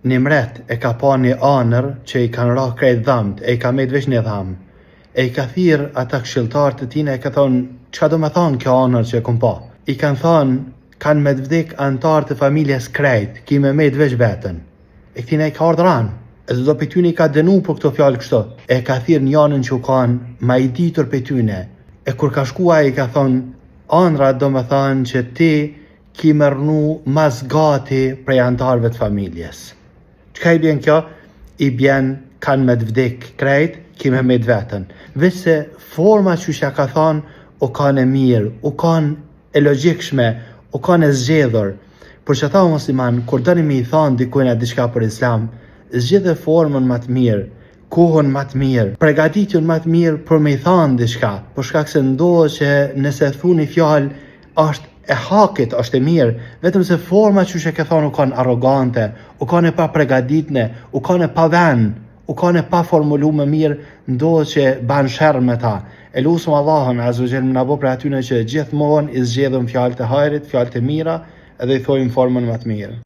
një mret e ka pa një anër që i kanë ra krejt dhamt, e i ka met vesh një dham. E i ka thirë ata këshilltarë të tina, e ka thonë, çka do me thonë kjo anër që e kom pa? I kanë thonë, kanë me të vdik antarë të familjes krejt, ki me met vesh vetën. E këtina i ka ardhur anë, edhe do për tyne i ka dënu për këto fjallë kështu. E ka thirë njanën që u kanë ma i ditur për tyne. E kur ka shkua i ka thonë, anëra do me thonë që ti ki më rnu mas gati prej antarëve të familjes. Qka i bjen kjo? I bjen kanë me të vdik krejt, ki me met vetën. Veç se forma që shja ka thonë, u kanë e mirë, u kanë e logjikshme, u kanë e zgjedhur. Por që tha musliman, kur dëni me i thonë dikujna diçka për islam, zgjedhe formën më të mirë, kohën më të mirë, përgatitjen më të mirë për me i thonë diçka, për shkak se ndohet që nëse thuni fjalë është e hakit, është e mirë, vetëm se forma që e ke thonë u kanë arrogante, u kanë e pa përgatitne, u kanë e pa vend, u kanë e pa formulu më mirë, ndohet që ban sherr me ta. E lusëm Allahun azza wa jall na bo për atyne që gjithmonë i zgjedhëm fjalët e hajrit, fjalët e mira, edhe i thojmë formën më të mirë.